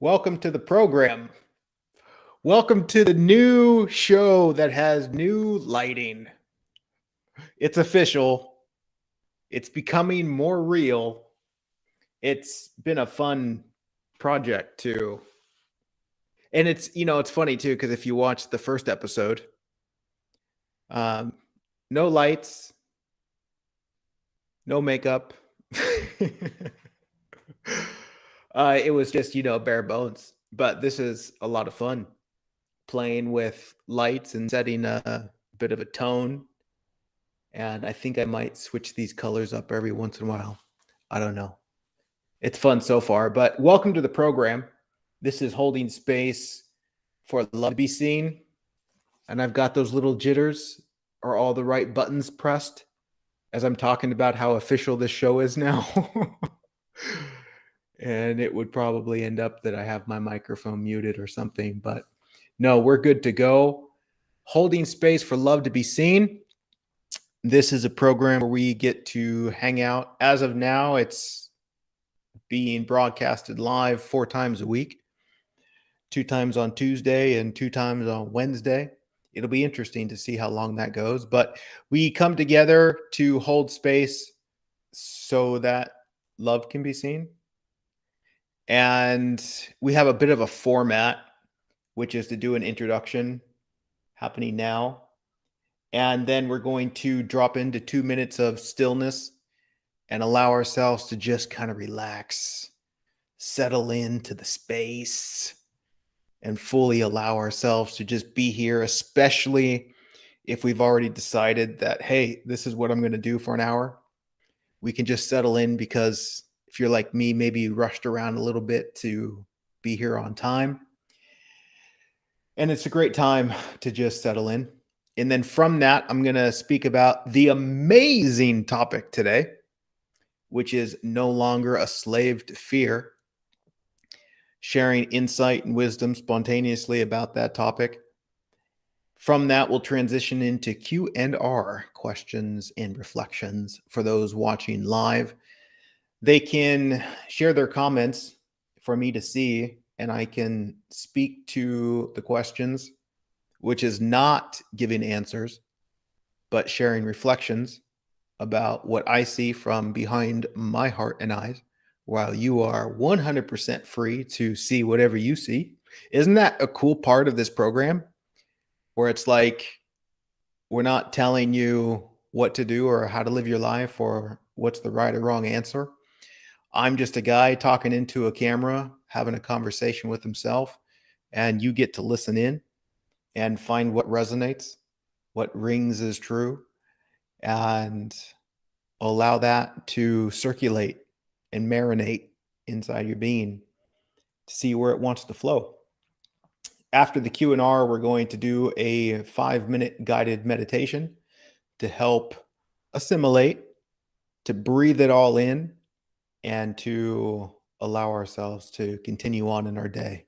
Welcome to the program. Welcome to the new show that has new lighting. It's official. It's becoming more real. It's been a fun project too. And it's funny too, because if you watch the first episode, um, no lights, no makeup. It was just, bare bones. But this is a lot of fun playing with lights and setting a bit of a tone. And I think I might switch these colors up every once in a while. I don't know. It's fun so far, but welcome to the program. This is holding space for love to be seen. And I've got those little jitters. Are all the right buttons pressed as I'm talking about how official this show is now? And it would probably end up that I have my microphone muted or something, but no, we're good to go. Holding space for love to be seen. This is a program where we get to hang out. As of now, it's being broadcasted live 4 times a week, 2 times on Tuesday and 2 times on Wednesday. It'll be interesting to see how long that goes, but we come together to hold space so that love can be seen. And we have a bit of a format, which is to do an introduction happening now. And then we're going to drop into 2 minutes of stillness and allow ourselves to just kind of relax, settle into the space, and fully allow ourselves to just be here, especially if we've already decided that, hey, this is what I'm going to do for an hour. We can just settle in because if you're like me, maybe you rushed around a little bit to be here on time. And it's a great time to just settle in. And then from that, I'm going to speak about the amazing topic today, which is no longer a slave to fear, sharing insight and wisdom spontaneously about that topic. From that, we'll transition into Q&R, questions and reflections for those watching live. They can share their comments for me to see, and I can speak to the questions, which is not giving answers, but sharing reflections about what I see from behind my heart and eyes, while you are 100% free to see whatever you see. Isn't that a cool part of this program? Where it's like, we're not telling you what to do or how to live your life or what's the right or wrong answer. I'm just a guy talking into a camera, having a conversation with himself, and you get to listen in and find what resonates, what rings as true, and allow that to circulate and marinate inside your being to see where it wants to flow. After the Q&R, we're going to do a 5-minute guided meditation to help assimilate, to breathe it all in, and to allow ourselves to continue on in our day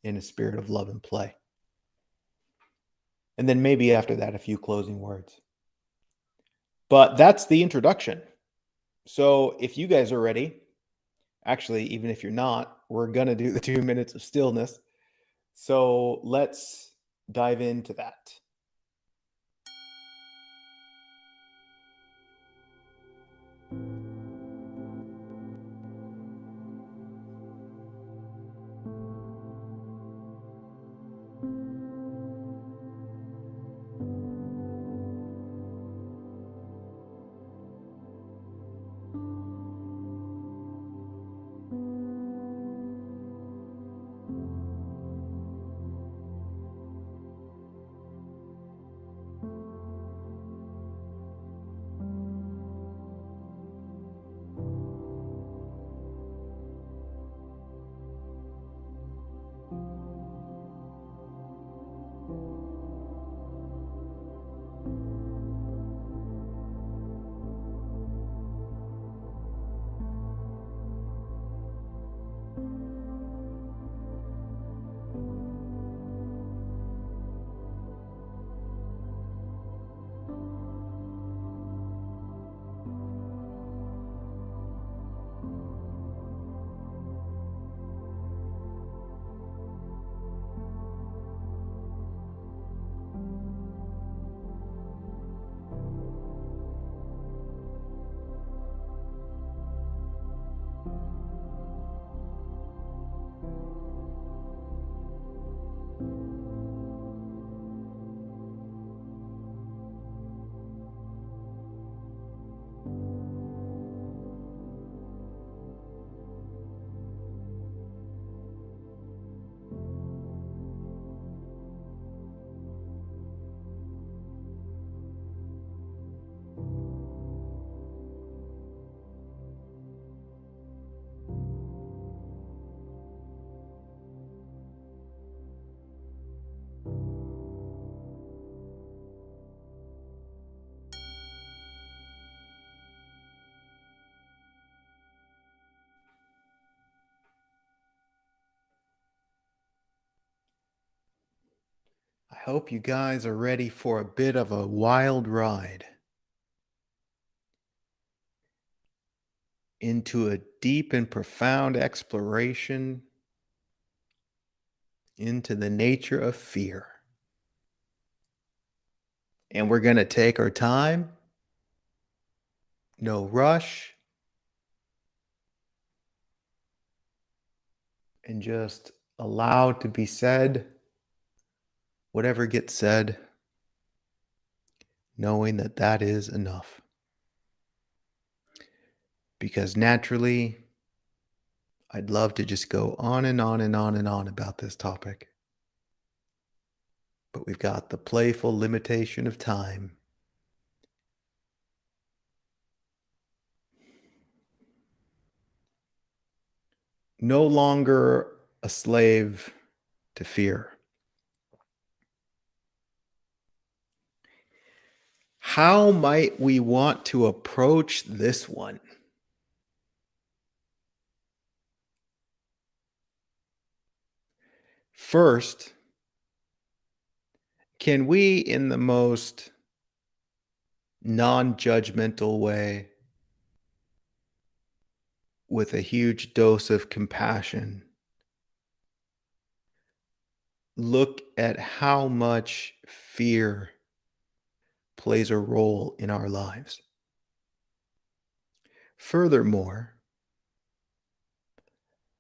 in a spirit of love and play. And then maybe after that, a few closing words. But that's the introduction. So if you guys are ready, actually, even if you're not, we're going to do the 2 minutes of stillness. So let's dive into that. Hope you guys are ready for a bit of a wild ride into a deep and profound exploration into the nature of fear. And we're going to take our time, no rush, and just allow to be said whatever gets said, knowing that that is enough. Because naturally, I'd love to just go on and on and on and on about this topic. But we've got the playful limitation of time. No longer a slave to fear. How might we want to approach this one? First, can we, in the most non-judgmental way, with a huge dose of compassion, look at how much fear plays a role in our lives? Furthermore,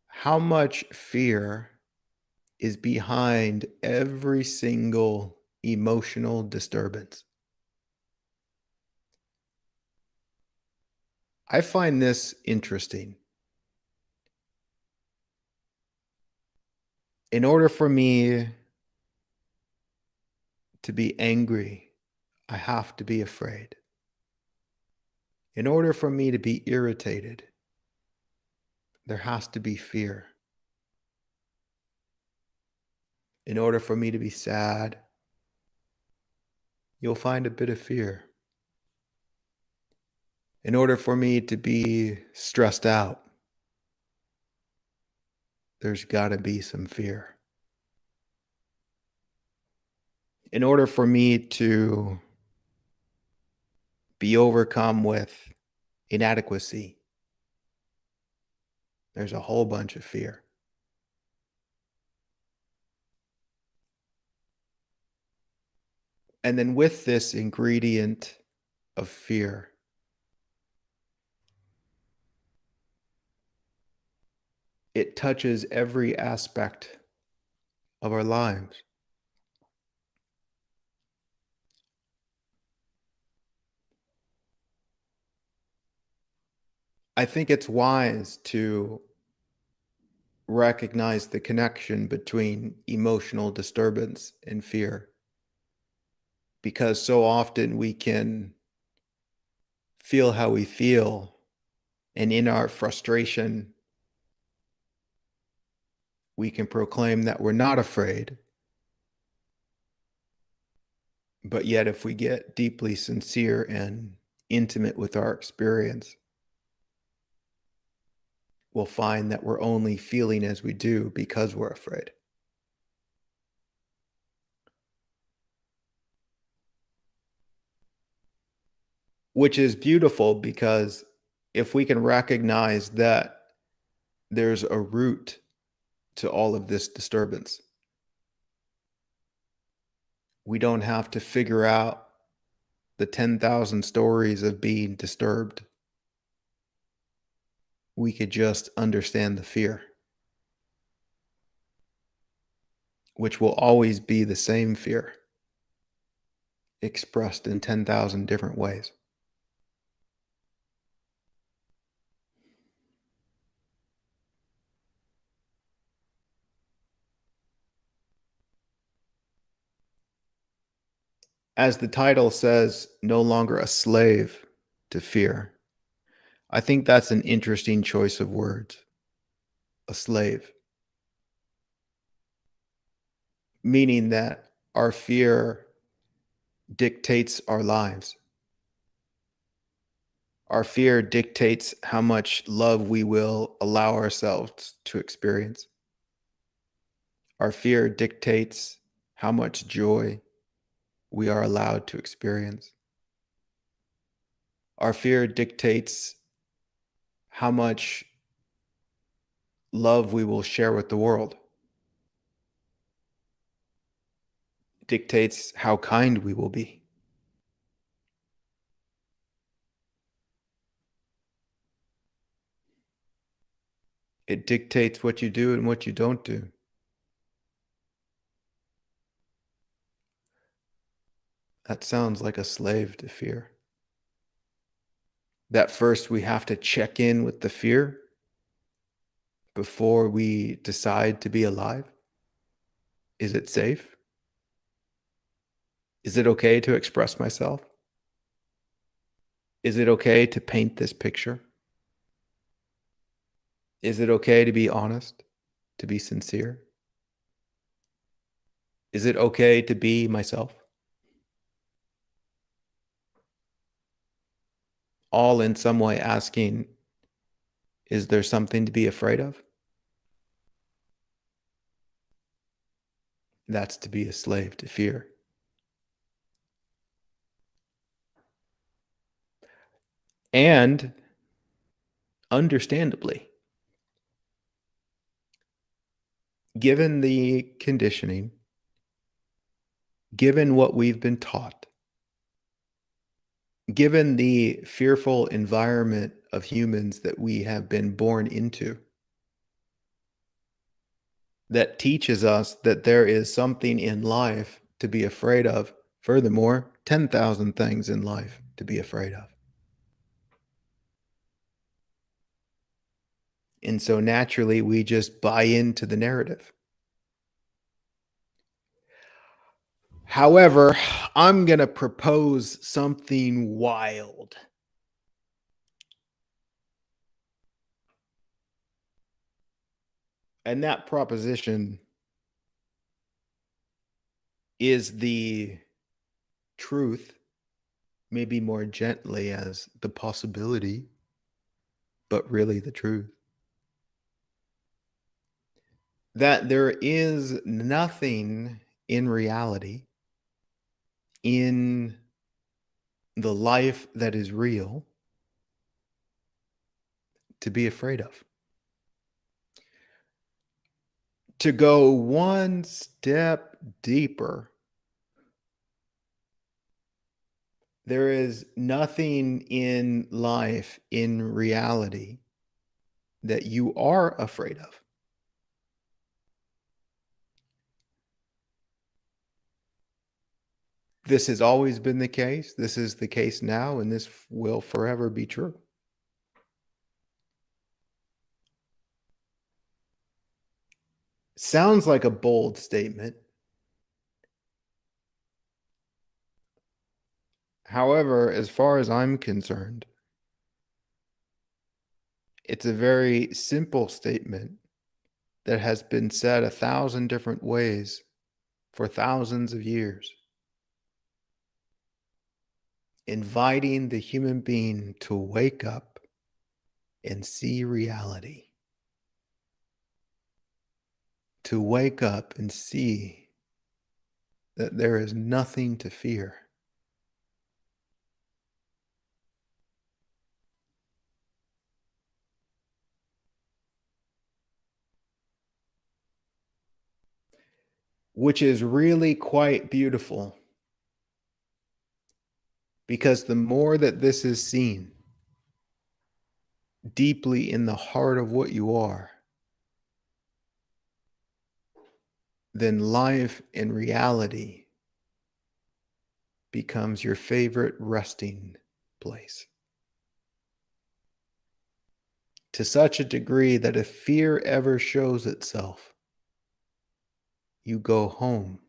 how much fear is behind every single emotional disturbance? I find this interesting. In order for me to be angry, I have to be afraid. In order for me to be irritated, there has to be fear. In order for me to be sad, you'll find a bit of fear. In order for me to be stressed out, there's got to be some fear. In order for me to be overcome with inadequacy, there's a whole bunch of fear. And then with this ingredient of fear, it touches every aspect of our lives. I think it's wise to recognize the connection between emotional disturbance and fear, because so often we can feel how we feel, and in our frustration, we can proclaim that we're not afraid. But yet, if we get deeply sincere and intimate with our experience, we'll find that we're only feeling as we do because we're afraid. Which is beautiful, because if we can recognize that there's a root to all of this disturbance, we don't have to figure out the 10,000 stories of being disturbed. We could just understand the fear, which will always be the same fear, expressed in 10,000 different ways. As the title says, no longer a slave to fear. I think that's an interesting choice of words. A slave. Meaning that our fear dictates our lives. Our fear dictates how much love we will allow ourselves to experience. Our fear dictates how much joy we are allowed to experience. Our fear dictates how much love we will share with the world, dictates how kind we will be. It dictates what you do and what you don't do. That sounds like a slave to fear. That first we have to check in with the fear before we decide to be alive. Is it safe? Is it okay to express myself? Is it okay to paint this picture? Is it okay to be honest, to be sincere? Is it okay to be myself? All in some way asking, is there something to be afraid of? That's to be a slave to fear. And understandably, given the conditioning, given what we've been taught, given the fearful environment of humans that we have been born into, that teaches us that there is something in life to be afraid of. Furthermore, 10,000 things in life to be afraid of. And so naturally, we just buy into the narrative. However, I'm going to propose something wild. And that proposition is the truth, maybe more gently as the possibility, but really the truth. That there is nothing in reality, in the life that is real, to be afraid of. To go one step deeper, there is nothing in life, in reality, that you are afraid of. This has always been the case. This is the case now, and this will forever be true. Sounds like a bold statement. However, as far as I'm concerned, it's a very simple statement that has been said 1,000 different ways for thousands of years, inviting the human being to wake up and see reality, to wake up and see that there is nothing to fear. Which is really quite beautiful, because the more that this is seen deeply in the heart of what you are, then life and reality becomes your favorite resting place. To such a degree that if fear ever shows itself, you go home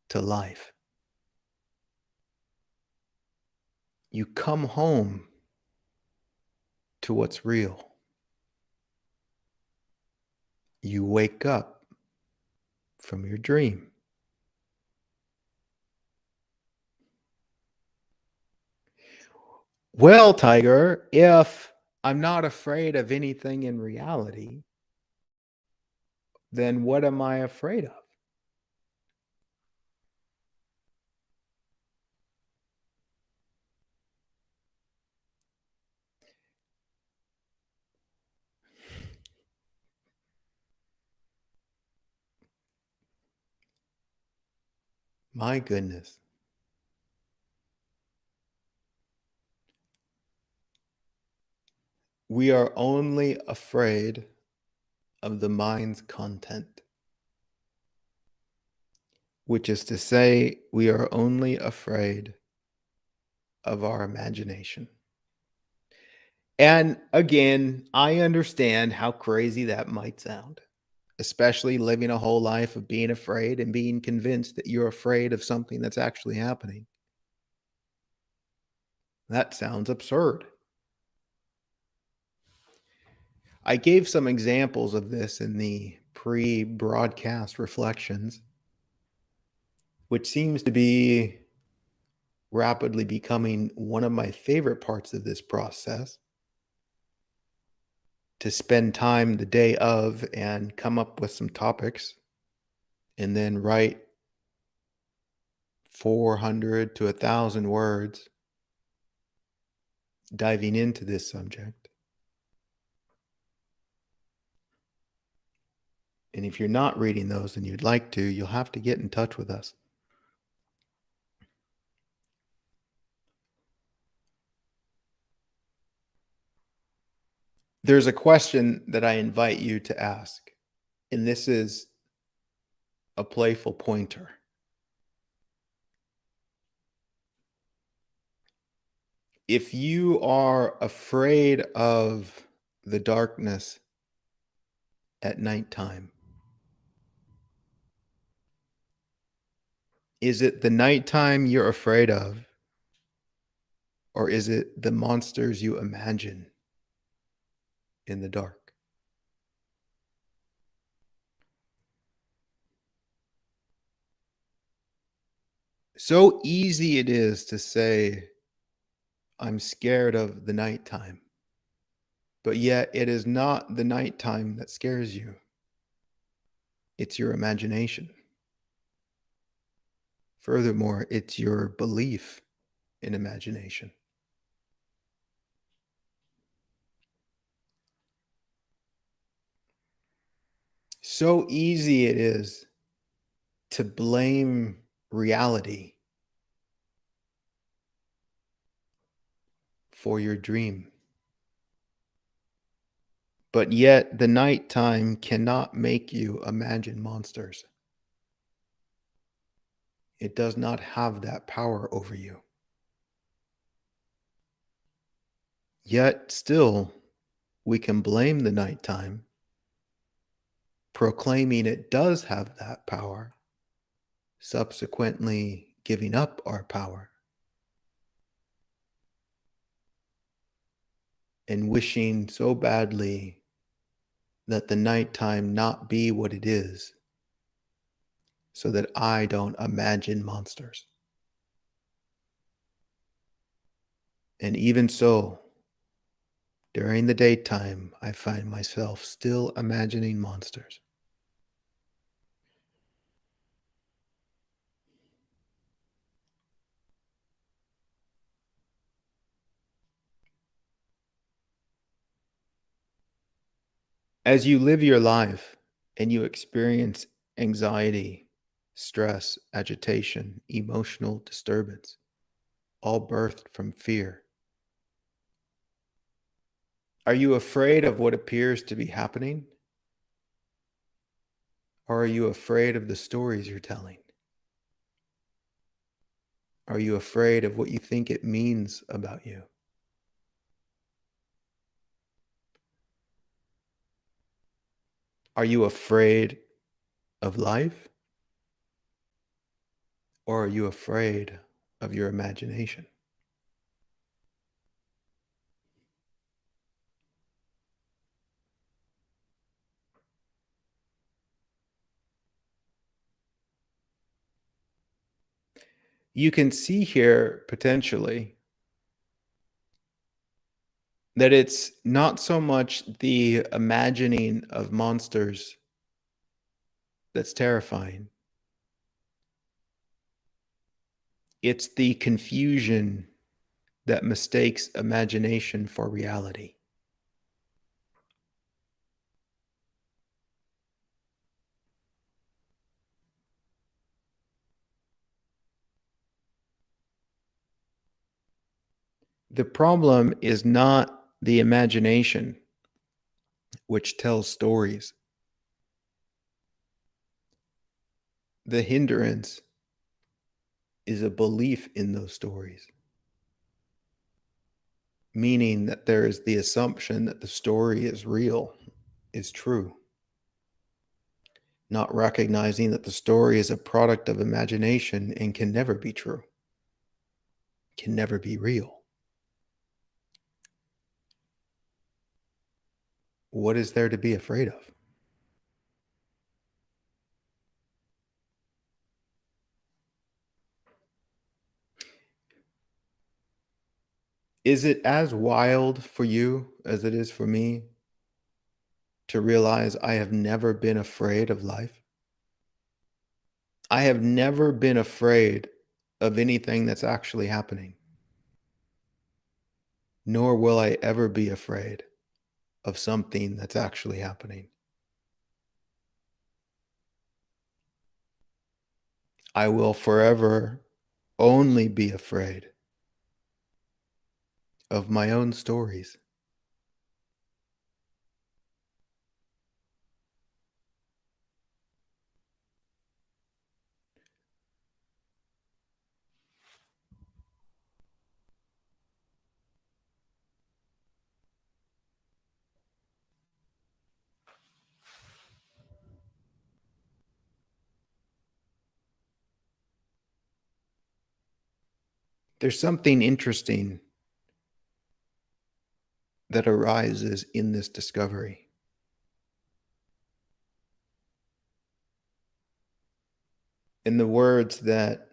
to life. You come home to what's real. You wake up from your dream. Well, Tiger, if I'm not afraid of anything in reality, then what am I afraid of? My goodness. We are only afraid of the mind's content, which is to say, we are only afraid of our imagination. And again, I understand how crazy that might sound, especially living a whole life of being afraid and being convinced that you're afraid of something that's actually happening. That sounds absurd. I gave some examples of this in the pre broadcast reflections, which seems to be rapidly becoming one of my favorite parts of this process, to spend time the day of and come up with some topics and then write 400 to 1,000 words diving into this subject. And if you're not reading those and you'd like to, you'll have to get in touch with us. There's a question that I invite you to ask, and this is a playful pointer. If you are afraid of the darkness at nighttime, is it the nighttime you're afraid of, or is it the monsters you imagine in the dark? So easy it is to say, I'm scared of the nighttime, but yet it is not the nighttime that scares you. It's your imagination. Furthermore, it's your belief in imagination. So easy it is to blame reality for your dream. But yet, the nighttime cannot make you imagine monsters. It does not have that power over you. Yet, still, we can blame the nighttime, proclaiming it does have that power, subsequently giving up our power, and wishing so badly that the nighttime not be what it is, so that I don't imagine monsters. And even so, during the daytime, I find myself still imagining monsters. As you live your life and you experience anxiety, stress, agitation, emotional disturbance, all birthed from fear, are you afraid of what appears to be happening? Or are you afraid of the stories you're telling? Are you afraid of what you think it means about you? Are you afraid of life? Or are you afraid of your imagination? You can see here potentially that it's not so much the imagining of monsters that's terrifying. It's the confusion that mistakes imagination for reality. The problem is not the imagination, which tells stories. The hindrance is a belief in those stories, meaning that there is the assumption that the story is real, is true, not recognizing that the story is a product of imagination and can never be true, can never be real. What is there to be afraid of? Is it as wild for you as it is for me to realize I have never been afraid of life? I have never been afraid of anything that's actually happening, nor will I ever be afraid of something that's actually happening. I will forever only be afraid of my own stories. There's something interesting that arises in this discovery. And the words that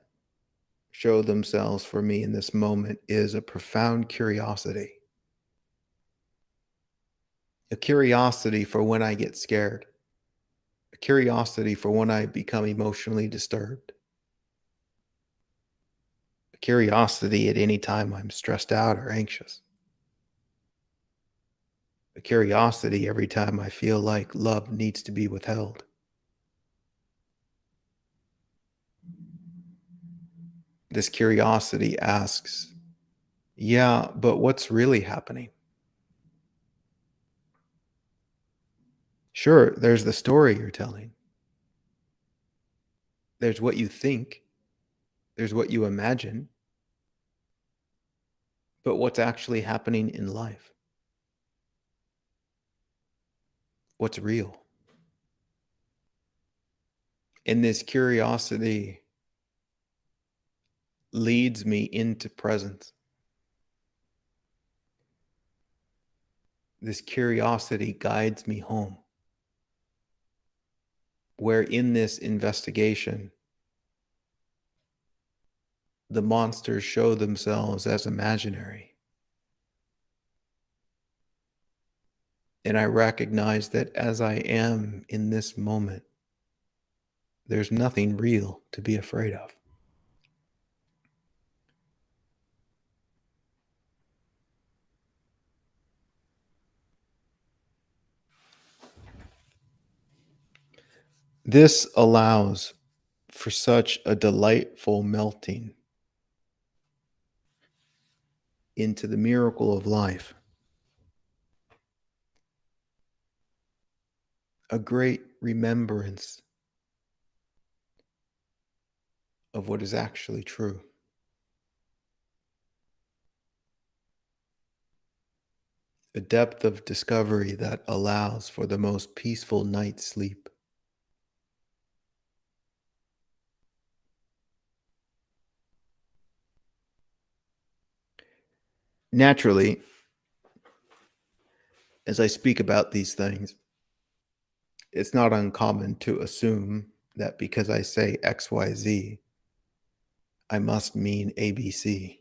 show themselves for me in this moment is a profound curiosity. A curiosity for when I get scared, a curiosity for when I become emotionally disturbed, a curiosity at any time I'm stressed out or anxious, a curiosity every time I feel like love needs to be withheld. This curiosity asks, yeah, but what's really happening? Sure, there's the story you're telling. There's what you think. There's what you imagine. But what's actually happening in life? What's real? And this curiosity leads me into presence. This curiosity guides me home, where in this investigation, the monsters show themselves as imaginary. And I recognize that as I am in this moment, there's nothing real to be afraid of. This allows for such a delightful melting into the miracle of life, a great remembrance of what is actually true, a depth of discovery that allows for the most peaceful night's sleep. Naturally, as I speak about these things, it's not uncommon to assume that because I say XYZ, I must mean ABC.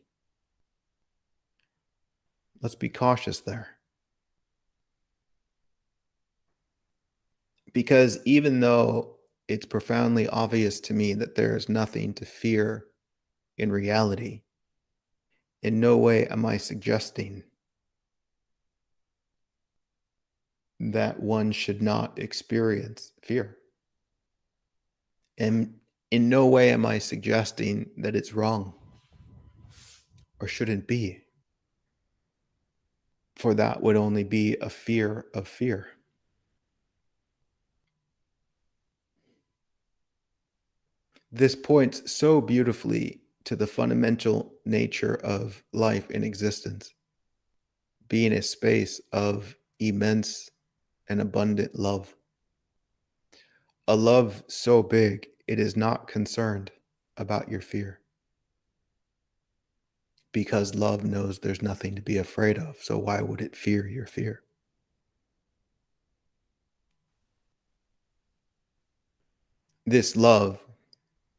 Let's be cautious there. Because even though it's profoundly obvious to me that there is nothing to fear in reality, in no way am I suggesting that one should not experience fear. And in no way am I suggesting that it's wrong or shouldn't be. for that would only be a fear of fear. This points so beautifully to the fundamental nature of life and existence, being a space of immense and abundant love. A love so big it is not concerned about your fear, because love knows there's nothing to be afraid of. So why would it fear your fear? This love,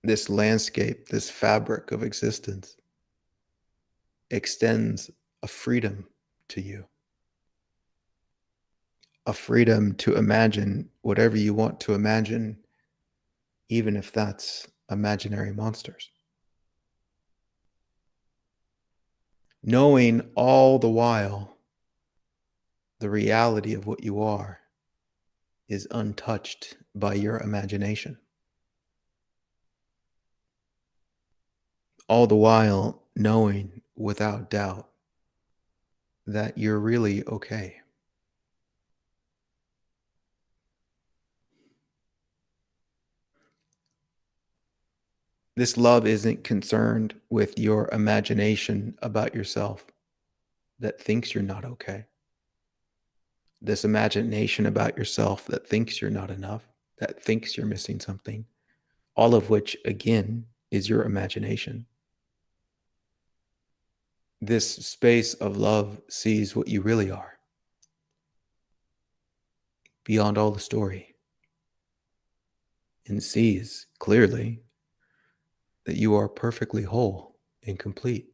this landscape, this fabric of existence extends a freedom to you, a freedom to imagine whatever you want to imagine, even if that's imaginary monsters. Knowing all the while the reality of what you are is untouched by your imagination. All the while knowing without doubt that you're really okay. This love isn't concerned with your imagination about yourself that thinks you're not okay. This imagination about yourself that thinks you're not enough, that thinks you're missing something, all of which, again, is your imagination. This space of love sees what you really are, beyond all the story, and sees clearly that you are perfectly whole and complete.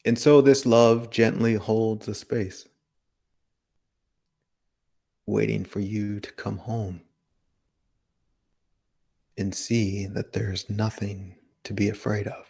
And so this love gently holds a space, waiting for you to come home and see that there's nothing to be afraid of.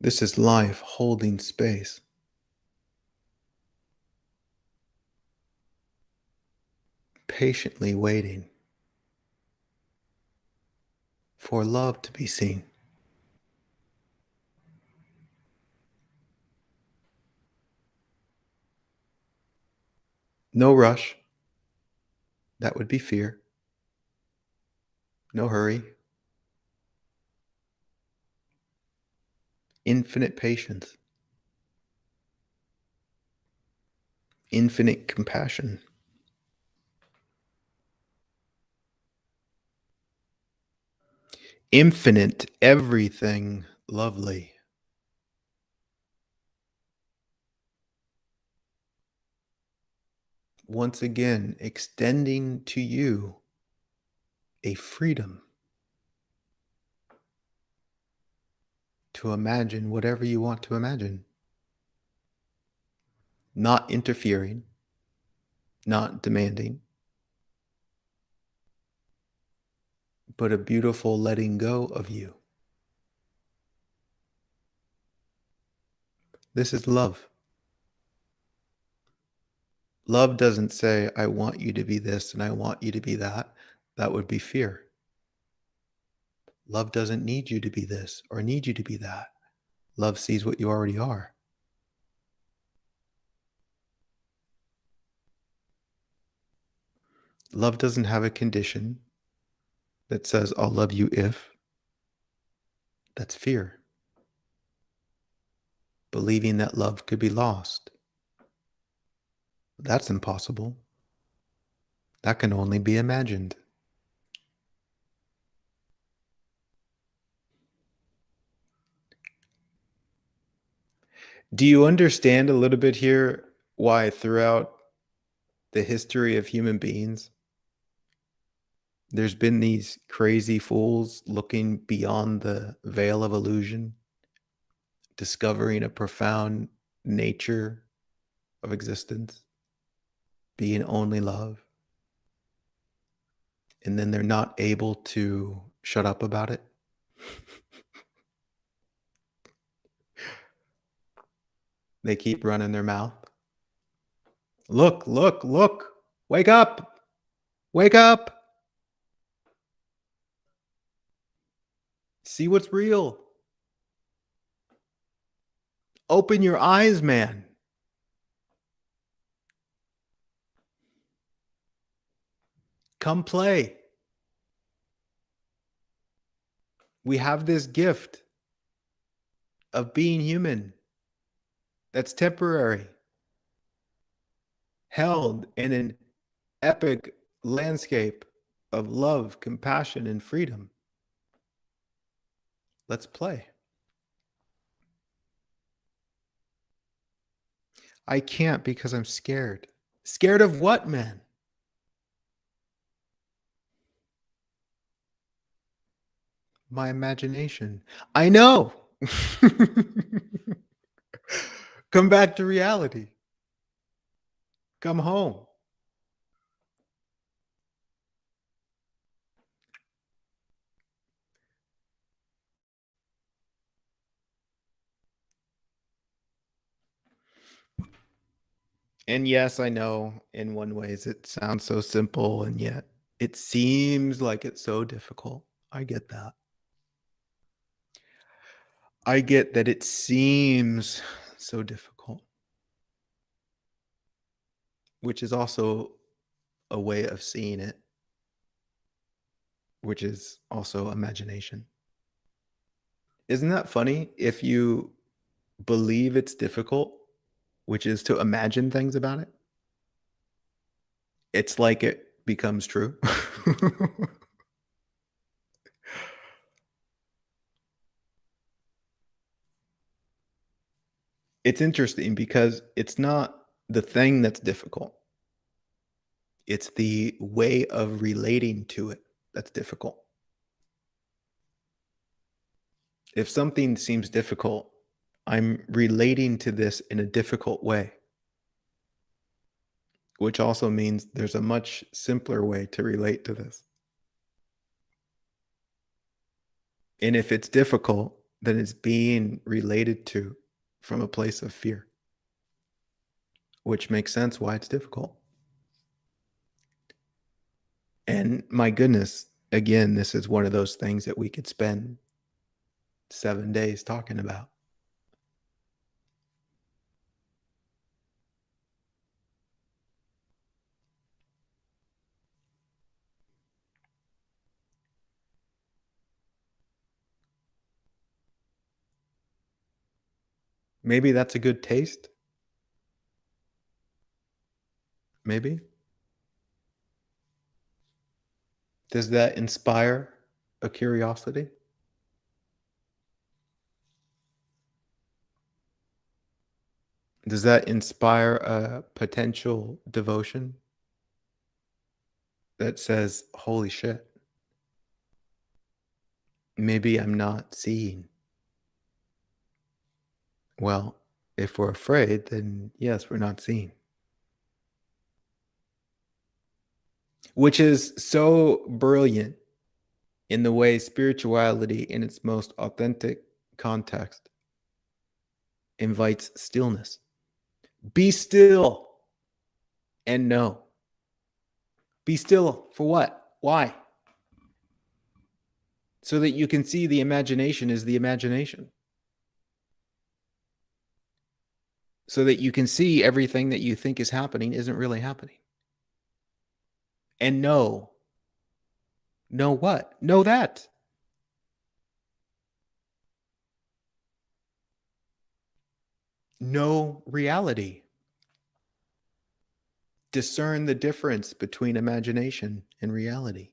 This is life holding space, patiently waiting for love to be seen. No rush, that would be fear. No hurry, infinite patience, infinite compassion, infinite everything lovely. Once again, extending to you a freedom to imagine whatever you want to imagine, not interfering, not demanding, but a beautiful letting go of you. This is love. Love doesn't say, I want you to be this and I want you to be that. That would be fear. Love doesn't need you to be this or need you to be that. Love sees what you already are. Love doesn't have a condition that says, I'll love you if. That's fear. Believing that love could be lost. That's impossible. That can only be imagined. Do you understand a little bit here why throughout the history of human beings, there's been these crazy fools looking beyond the veil of illusion, discovering a profound nature of existence? being only love, and then they're not able to shut up about it. They keep running their mouth. Look, look, look. Wake up. Wake up. See what's real. Open your eyes, man. Come play. We have this gift of being human that's temporary, held in an epic landscape of love, compassion, and freedom. Let's play. I can't because I'm scared. Scared of what, man? My imagination. I know. Come back to reality. Come home. And yes, I know in one ways it sounds so simple, and yet it seems like it's so difficult. I get that. I get that it seems so difficult, which is also a way of seeing it, which is also imagination. Isn't that funny? If you believe it's difficult, which is to imagine things about it, it's like it becomes true. It's interesting because it's not the thing that's difficult. It's the way of relating to it that's difficult. If something seems difficult, I'm relating to this in a difficult way, which also means there's a much simpler way to relate to this. And if it's difficult, then it's being related to from a place of fear, which makes sense why it's difficult. And my goodness, again, this is one of those things that we could spend 7 days talking about. Maybe that's a good taste. Maybe. Does that inspire a curiosity? Does that inspire a potential devotion that says, holy shit, maybe I'm not seeing? Well, if we're afraid, then yes, we're not seeing. Which is so brilliant in the way spirituality, in its most authentic context, invites stillness. Be still and know. Be still for what? Why? So that you can see the imagination is the imagination. So that you can see everything that you think is happening isn't really happening. And know what? Know that. Know reality. Discern the difference between imagination and reality.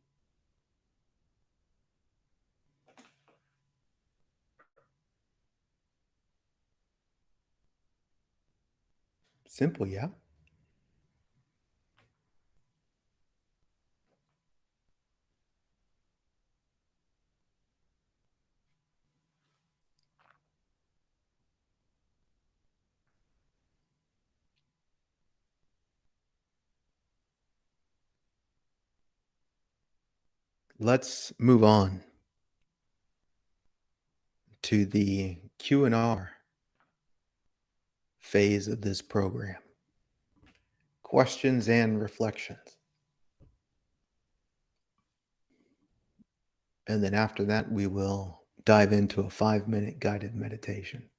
Simple, yeah. Let's move on to the Q&R phase of this program. Questions and reflections. And then after that, we will dive into a 5-minute guided meditation.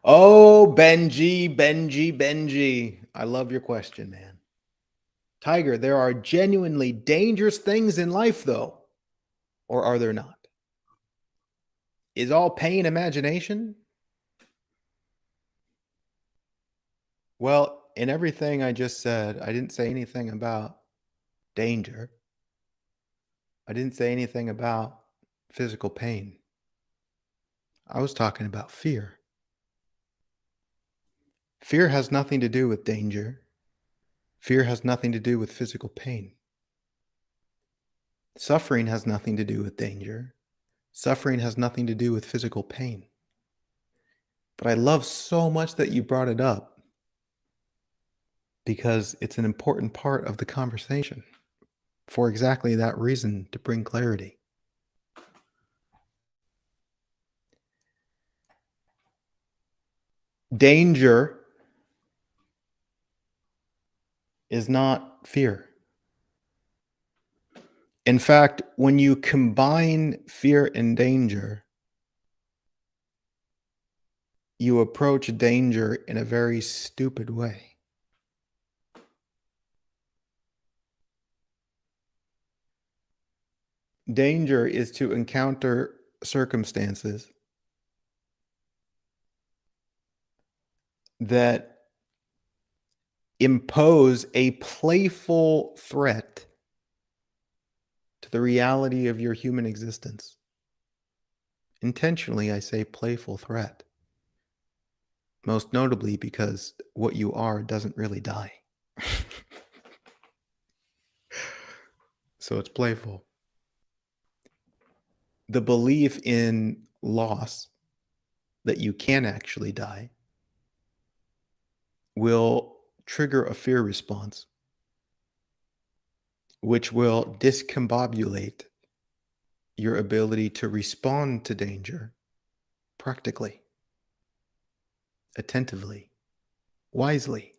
Oh, Benji. I love your question, man. Tiger, there are genuinely dangerous things in life, though. Or are there not? Is all pain imagination? Well, in everything I just said, I didn't say anything about danger. I didn't say anything about physical pain. I was talking about fear. Fear has nothing to do with danger. Fear has nothing to do with physical pain. Suffering has nothing to do with danger. Suffering has nothing to do with physical pain. But I love so much that you brought it up because it's an important part of the conversation for exactly that reason, to bring clarity. Danger is not fear. In fact, when you combine fear and danger, you approach danger in a very stupid way. Danger is to encounter circumstances that impose a playful threat to the reality of your human existence. Intentionally, I say playful threat. Most notably because what you are doesn't really die. So it's playful. The belief in loss, that you can actually die, will trigger a fear response, which will discombobulate your ability to respond to danger practically, attentively, wisely.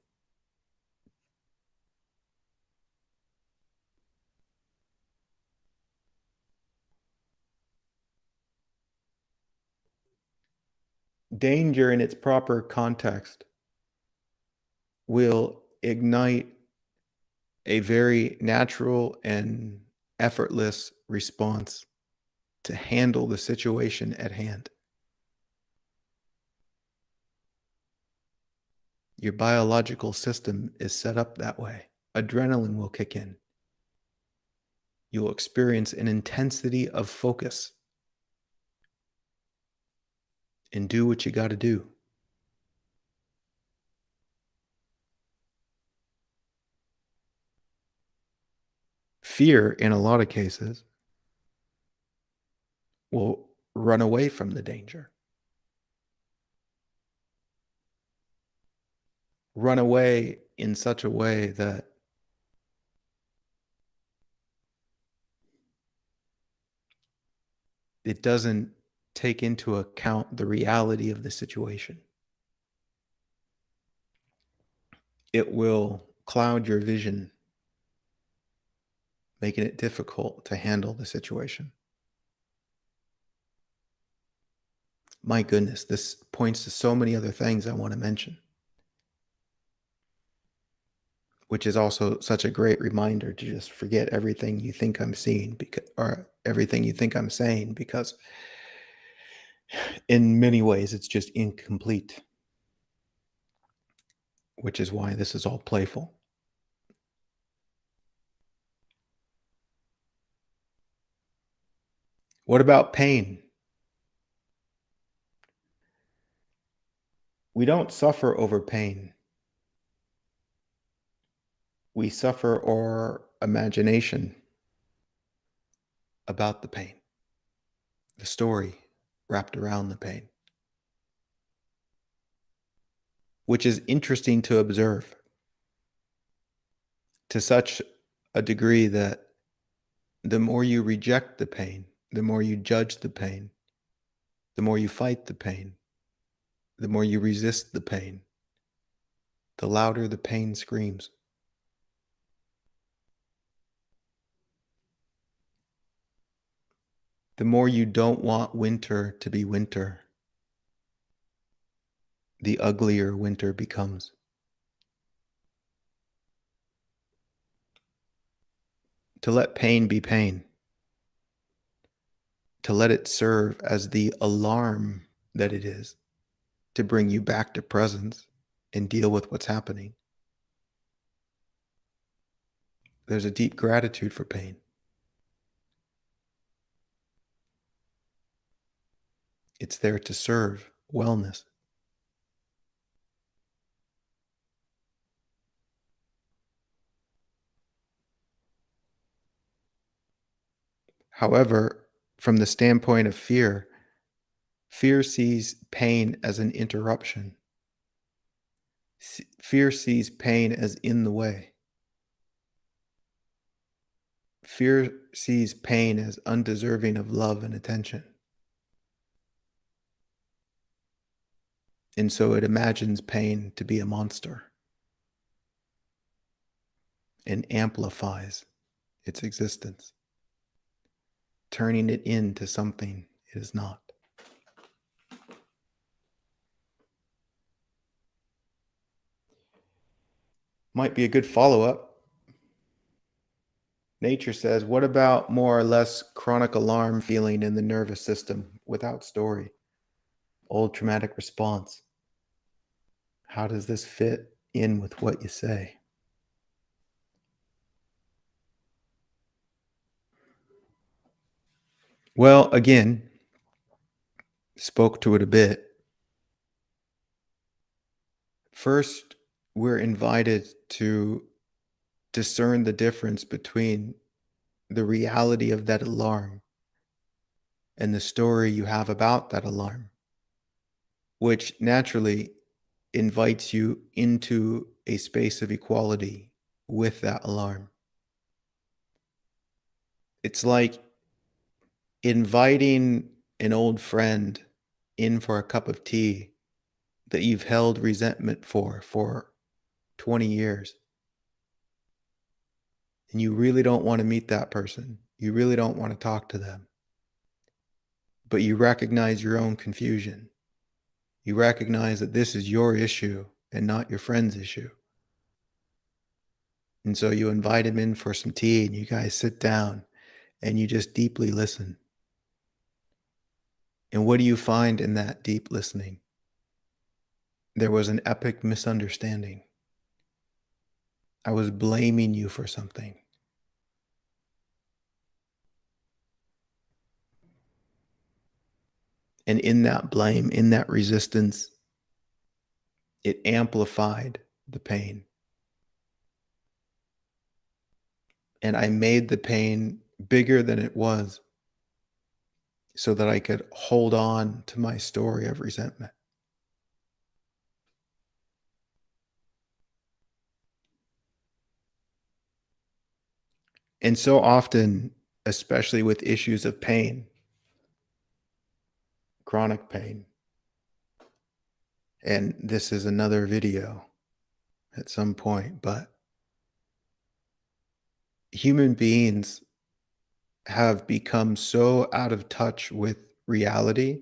Danger in its proper context will ignite a very natural and effortless response to handle the situation at hand. Your biological system is set up that way. Adrenaline will kick in. You'll experience an intensity of focus and do what you got to do. Fear, in a lot of cases, will run away from the danger. Run away in such a way that it doesn't take into account the reality of the situation. It will cloud your vision, making it difficult to handle the situation. My goodness, this points to so many other things I want to mention, which is also such a great reminder to just forget everything you think I'm seeing, or everything you think I'm saying, because in many ways it's just incomplete, which is why this is all playful. What about pain? We don't suffer over pain. We suffer our imagination about the pain. the story wrapped around the pain, which is interesting to observe to such a degree that the more you reject the pain, the more you judge the pain, the more you fight the pain, the more you resist the pain, the louder the pain screams. The more you don't want winter to be winter, the uglier winter becomes. To let pain be pain, to let it serve as the alarm that it is, to bring you back to presence and deal with what's happening. There's a deep gratitude for pain. It's there to serve wellness. However, from the standpoint of fear, fear sees pain as an interruption. Fear sees pain as in the way. Fear sees pain as undeserving of love and attention. And so it imagines pain to be a monster and amplifies its existence, turning it into something it is not. Might be a good follow-up. Nature says, what about more or less chronic alarm feeling in the nervous system without story? Old traumatic response. How does this fit in with what you say? Well, again, spoke to it a bit. First, we're invited to discern the difference between the reality of that alarm and the story you have about that alarm, which naturally invites you into a space of equality with that alarm. It's like inviting an old friend in for a cup of tea that you've held resentment for 20 years. And you really don't want to meet that person. You really don't want to talk to them. But you recognize your own confusion. You recognize that this is your issue and not your friend's issue. And so you invite him in for some tea and you guys sit down and you just deeply listen. And what do you find in that deep listening? There was an epic misunderstanding. I was blaming you for something. And in that blame, in that resistance, it amplified the pain. And I made the pain bigger than it was so that I could hold on to my story of resentment. And so often, especially with issues of pain, chronic pain, and this is another video at some point, but human beings have become so out of touch with reality,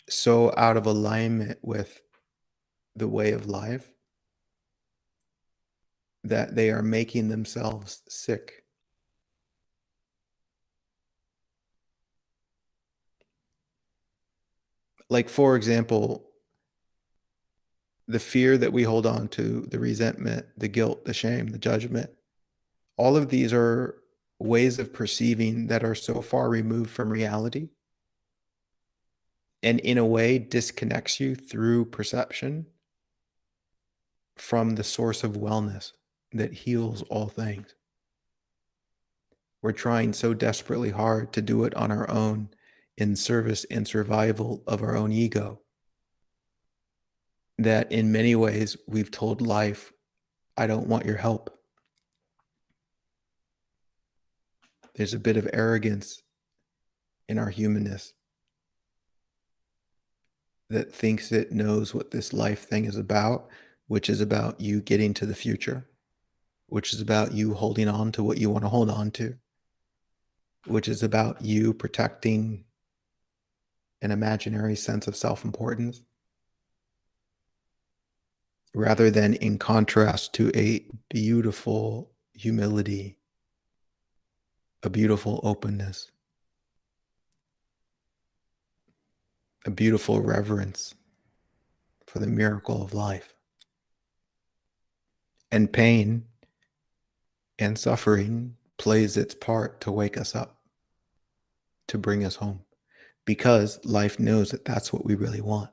so out of alignment with the way of life, that they are making themselves sick. Like, for example, the fear that we hold on to, the resentment, the guilt, the shame, the judgment, all of these are ways of perceiving that are so far removed from reality and in a way disconnects you through perception from the source of wellness that heals all things. We're trying so desperately hard to do it on our own in service and survival of our own ego that in many ways we've told life, I don't want your help. There's a bit of arrogance in our humanness that thinks it knows what this life thing is about, which is about you getting to the future, which is about you holding on to what you want to hold on to, which is about you protecting an imaginary sense of self-importance, rather than in contrast to a beautiful humility, a beautiful openness, a beautiful reverence for the miracle of life. And pain and suffering plays its part to wake us up, to bring us home, because life knows that that's what we really want.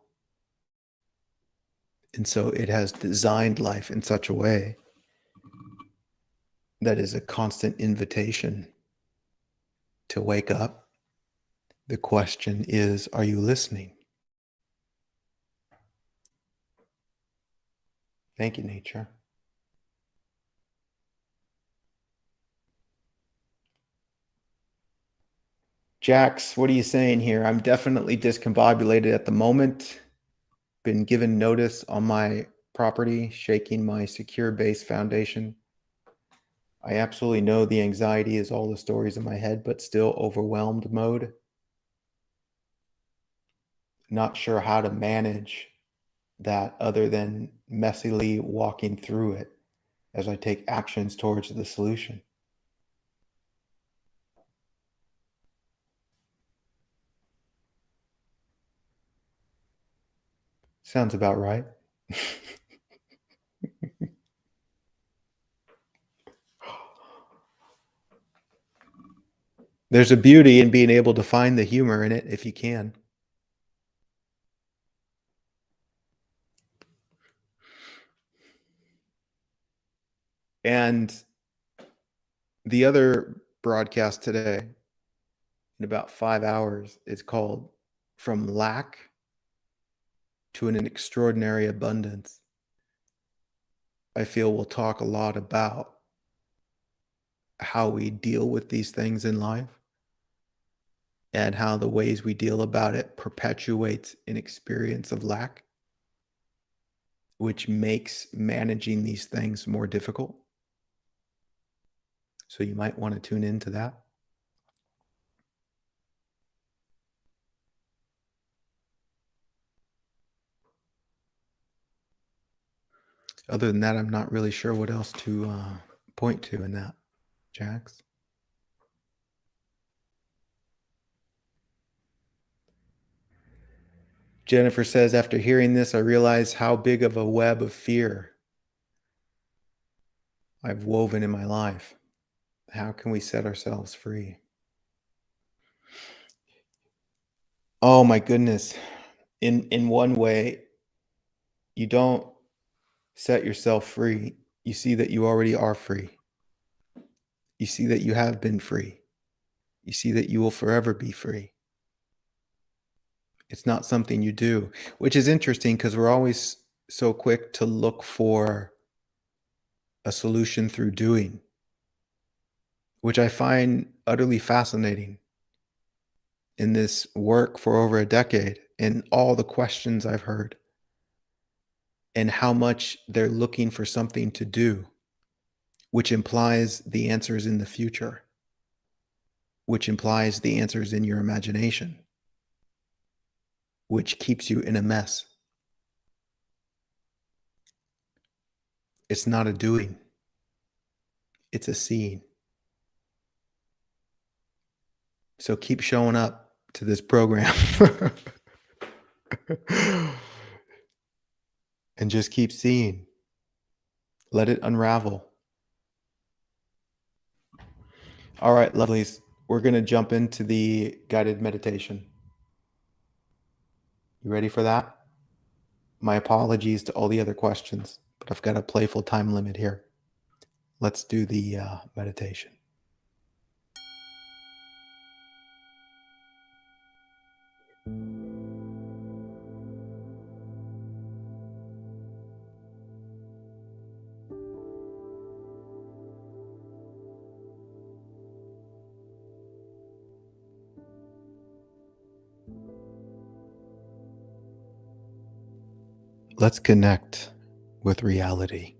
And so it has designed life in such a way that is a constant invitation to wake up. The question is, are you listening? Thank you, nature. Jax, what are you saying here? I'm definitely discombobulated at the moment. Been given notice on my property, shaking my secure base foundation. I absolutely know the anxiety is all the stories in my head, but still overwhelmed mode. Not sure how to manage that other than messily walking through it as I take actions towards the solution. Sounds about right. There's a beauty in being able to find the humor in it if you can. And the other broadcast today, in about 5 hours, is called From Lack to an Extraordinary Abundance. I feel we'll talk a lot about how we deal with these things in life and how the ways we deal about it perpetuates an experience of lack, which makes managing these things more difficult. So you might want to tune into that. Other than that, I'm not really sure what else to point to in that, Jax. Jennifer says, after hearing this, I realize how big of a web of fear I've woven in my life. How can we set ourselves free? Oh my goodness. In one way, you don't set yourself free. You see that you already are free. You see that you have been free. You see that you will forever be free. It's not something you do, which is interesting because we're always so quick to look for a solution through doing, which I find utterly fascinating in this work for over a decade and all the questions I've heard and how much they're looking for something to do, which implies the answers in the future, which implies the answers in your imagination, which keeps you in a mess. It's not a doing, it's a seeing. So keep showing up to this program and just keep seeing. Let it unravel. All right, lovelies, we're going to jump into the guided meditation. You ready for that? My apologies to all the other questions, but I've got a playful time limit here. Let's do the meditation. Let's connect with reality.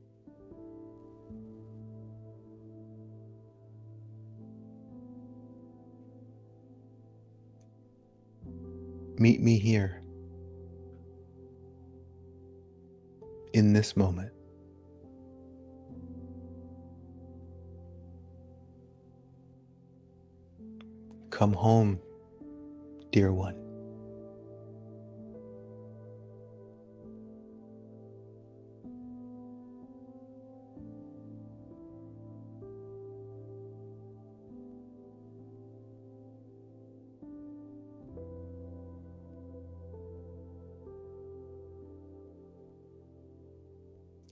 Meet me here in this moment. Come home, dear one.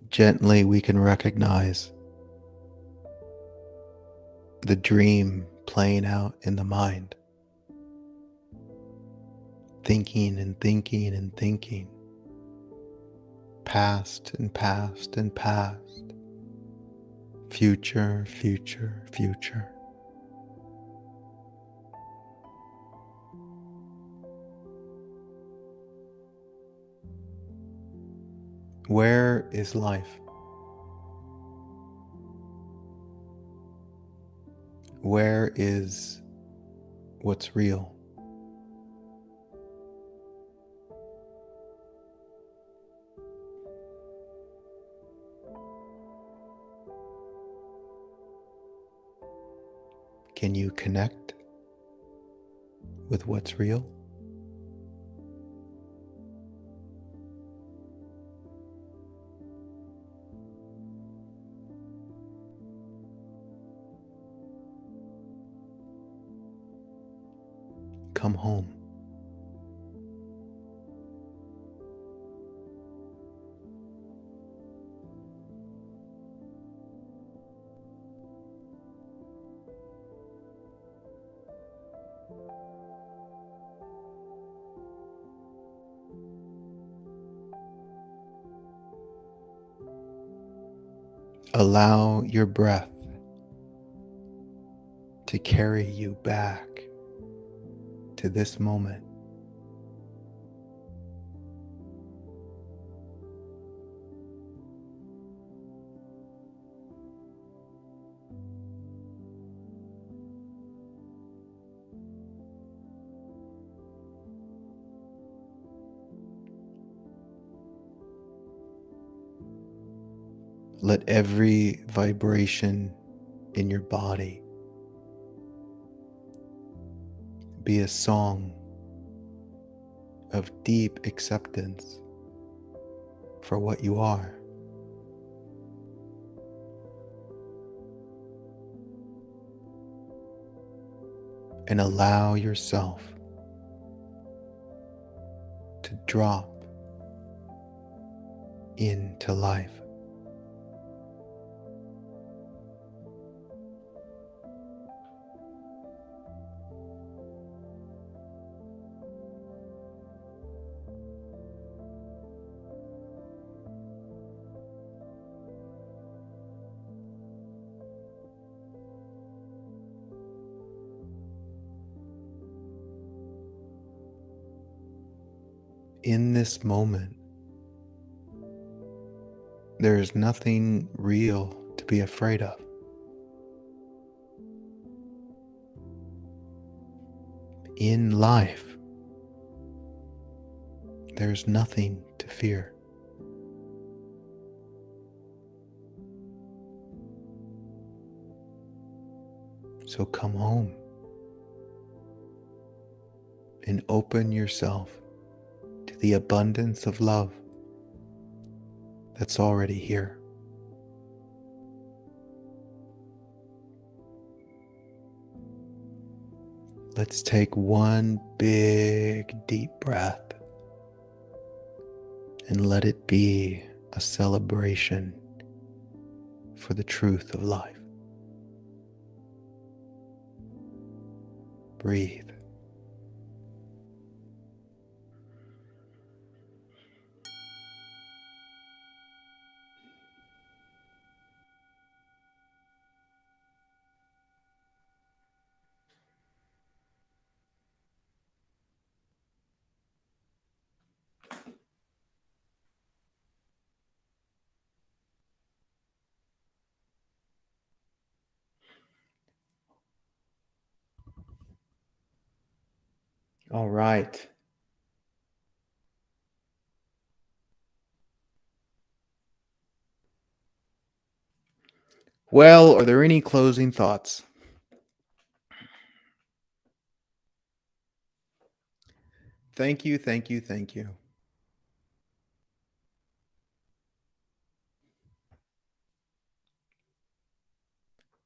Gently, we can recognize the dream playing out in the mind, thinking and thinking and thinking, past and past and past, future, future, future. Where is life? Where is what's real? Can you connect with what's real? Come home. Allow your breath to carry you back to this moment. Let every vibration in your body be a song of deep acceptance for what you are. And allow yourself to drop into life. In this moment, there is nothing real to be afraid of. In life, there's nothing to fear. So come home and open yourself to the abundance of love that's already here. Let's take one big deep breath and let it be a celebration for the truth of life. Breathe. All right. Well, are there any closing thoughts? Thank you, thank you, thank you.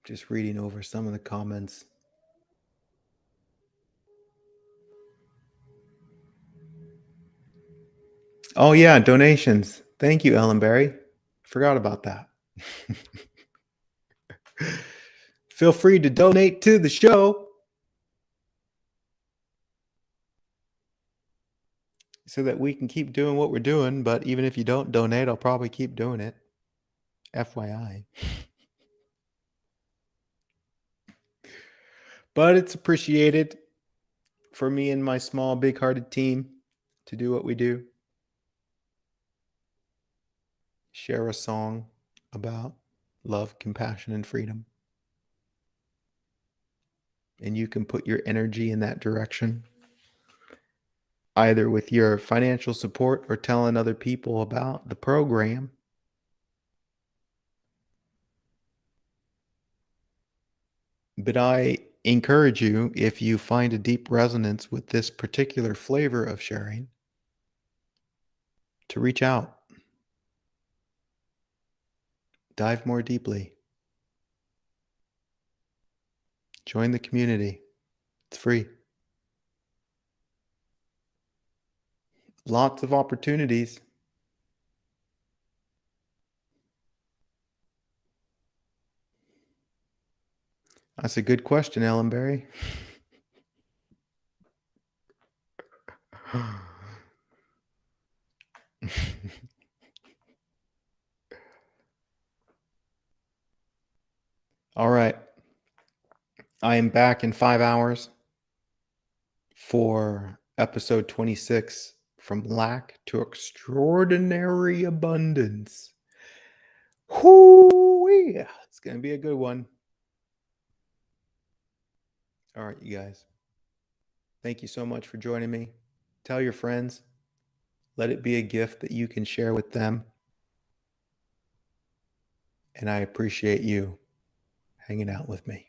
Just reading over some of the comments. Oh, yeah, donations. Thank you, Ellen Berry. Forgot about that. Feel free to donate to the show so that we can keep doing what we're doing. But even if you don't donate, I'll probably keep doing it. FYI. But it's appreciated for me and my small, big hearted team to do what we do. Share a song about love, compassion, and freedom. And you can put your energy in that direction, either with your financial support or telling other people about the program. But I encourage you, if you find a deep resonance with this particular flavor of sharing, to reach out, dive more deeply, join the community. It's free. Lots of opportunities. That's a good question, Ellen Berry. All right. I am back in 5 hours for episode 26, From Lack to Extraordinary Abundance. Whoo! It's going to be a good one. All right, you guys. Thank you so much for joining me. Tell your friends. Let it be a gift that you can share with them. And I appreciate you hanging out with me.